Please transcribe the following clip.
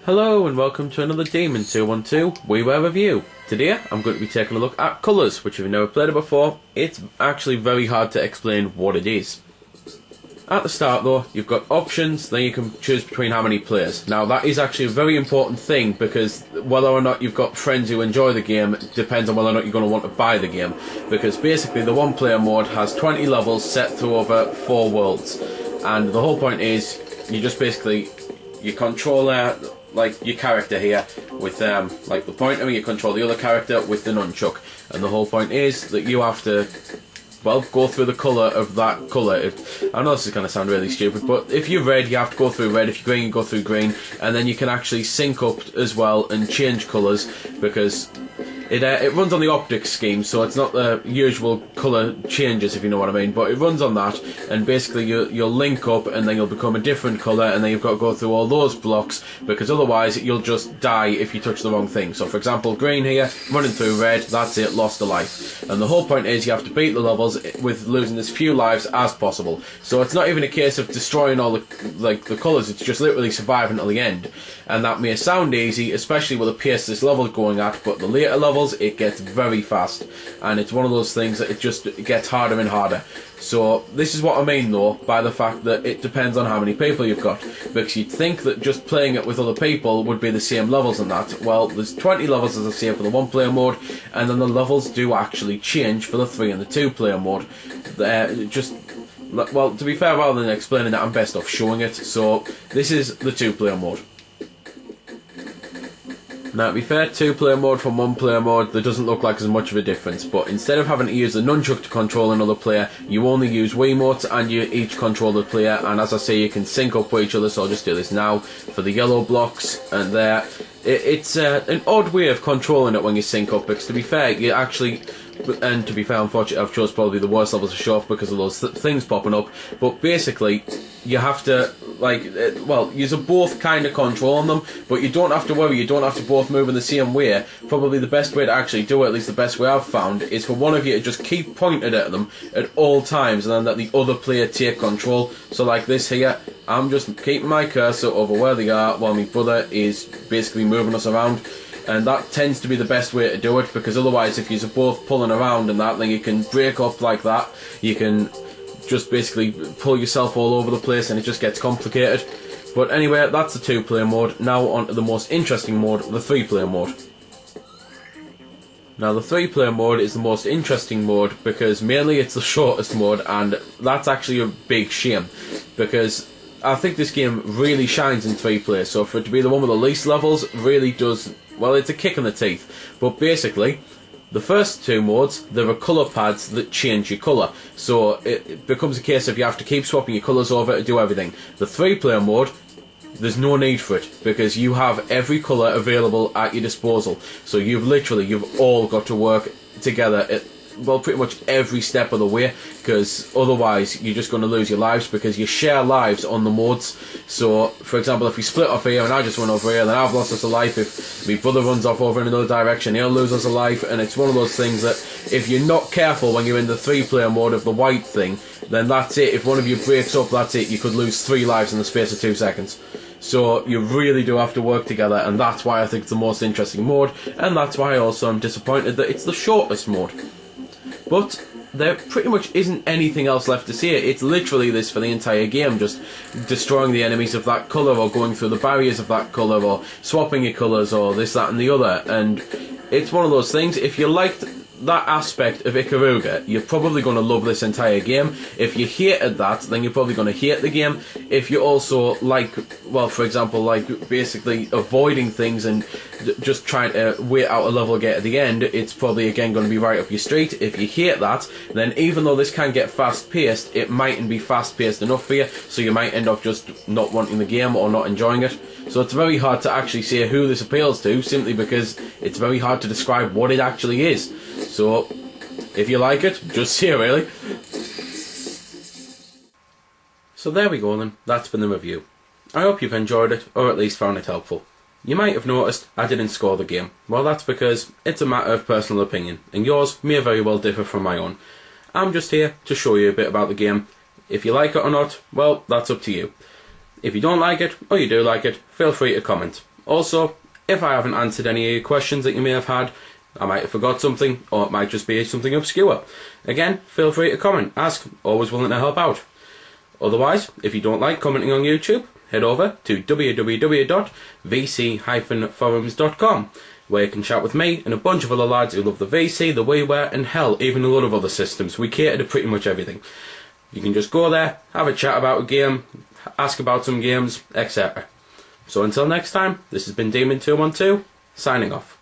Hello and welcome to another Demon 212 Wii Ware review. Today I'm going to be taking a look at ColorZ, which if you've never played it before, it's actually very hard to explain what it is. At the start though, you've got options, then you can choose between how many players. Now that is actually a very important thing because whether or not you've got friends who enjoy the game depends on whether or not you're going to want to buy the game. Because basically the one player mode has 20 levels set through over 4 worlds. And the whole point is, you just basically, you control like your character here with like the pointer, you control the other character with the nunchuck, and the whole point is that you have to, well, go through the colour of that colour. I know this is going to sound really stupid, but if you're red, you have to go through red. If you're green, you go through green, and then you can actually sync up as well and change colours because it runs on the optics scheme, so it's not the usual colour changes, if you know what I mean, but it runs on that, and basically you'll link up and then you'll become a different colour, and then you've got to go through all those blocks, because otherwise you'll just die if you touch the wrong thing. So for example, green here, running through red, that's it, lost a life. And the whole point is you have to beat the levels with losing as few lives as possible. So it's not even a case of destroying all the colours, it's just literally survive until the end. And that may sound easy, especially with the pace this level going at, but the later levels, it gets very fast, and it's one of those things that it gets harder and harder. So this is what I mean though by the fact that it depends on how many people you've got, because you'd think that just playing it with other people would be the same levels and that. Well, there's 20 levels as I say for the 1 player mode, and then the levels do actually change for the 3 and the 2 player mode. Well, to be fair, rather than explaining that, I'm best off showing it. So this is the 2 player mode. Now, to be fair, 2 player mode from 1 player mode, there doesn't look like as much of a difference, but instead of having to use the nunchuck to control another player, you only use Wiimotes and you each control the player, and as I say, you can sync up with each other, so I'll just do this now for the yellow blocks, and there. It's an odd way of controlling it when you sync up, because to be fair, you actually, and to be fair, unfortunately, I've chose probably the worst levels to show off because of those things popping up, but basically, you have to, well, you're both kind of controlling them, but you don't have to worry, you don't have to both move in the same way. Probably the best way to actually do it, at least the best way I've found, is for one of you to just keep pointed at them at all times, and then let the other player take control. So like this here, I'm just keeping my cursor over where they are while my brother is basically moving us around. And that tends to be the best way to do it, because otherwise if you're both pulling around and that, then you can break up like that. You can just basically pull yourself all over the place and it just gets complicated. But anyway, that's the 2 player mode. Now on to the most interesting mode, the 3 player mode. Now the 3 player mode is the most interesting mode because mainly it's the shortest mode, and that's actually a big shame, because I think this game really shines in 3 players. So for it to be the one with the least levels really does, well, it's a kick in the teeth. But basically, the first 2 modes, there are colour pads that change your colour. So it becomes a case of you have to keep swapping your colours over to do everything. The 3 player mode, there's no need for it, because you have every colour available at your disposal. So you've all got to work together at, well, pretty much every step of the way, because otherwise you're just going to lose your lives, because you share lives on the modes. So for example, if we split off here and I just run over here, then I've lost us a life. If my brother runs off over in another direction, he'll lose us a life. And it's one of those things that if you're not careful when you're in the 3 player mode of the white thing, then that's it. If one of you breaks up, that's it. You could lose 3 lives in the space of 2 seconds. So you really do have to work together, and that's why I think it's the most interesting mode, and that's why I also am disappointed that it's the shortest mode. But there pretty much isn't anything else left to say. It's literally this for the entire game, just destroying the enemies of that colour, or going through the barriers of that colour, or swapping your colours, or this, that and the other. And it's one of those things, if you liked that aspect of Ikaruga, you're probably going to love this entire game. If you hated that, then you're probably going to hate the game. If you also like, well, for example, like basically avoiding things and just trying to wait out a level get at the end, it's probably again going to be right up your street. If you hate that, then even though this can get fast paced, it mightn't be fast paced enough for you, so you might end up just not wanting the game or not enjoying it. So it's very hard to actually say who this appeals to, simply because it's very hard to describe what it actually is. So if you like it, just say it, really. So there we go then, that's been the review. I hope you've enjoyed it, or at least found it helpful. You might have noticed I didn't score the game. Well, that's because it's a matter of personal opinion, and yours may very well differ from my own. I'm just here to show you a bit about the game. If you like it or not, well, that's up to you. If you don't like it, or you do like it, feel free to comment. Also, if I haven't answered any of your questions that you may have had, I might have forgot something, or it might just be something obscure. Again, feel free to comment, ask, always willing to help out. Otherwise, if you don't like commenting on YouTube, head over to www.vc-forums.com, where you can chat with me and a bunch of other lads who love the VC, the Wii Ware, and hell, even a lot of other systems. We cater to pretty much everything. You can just go there, have a chat about a game, ask about some games, etc. So until next time, this has been Demon212, signing off.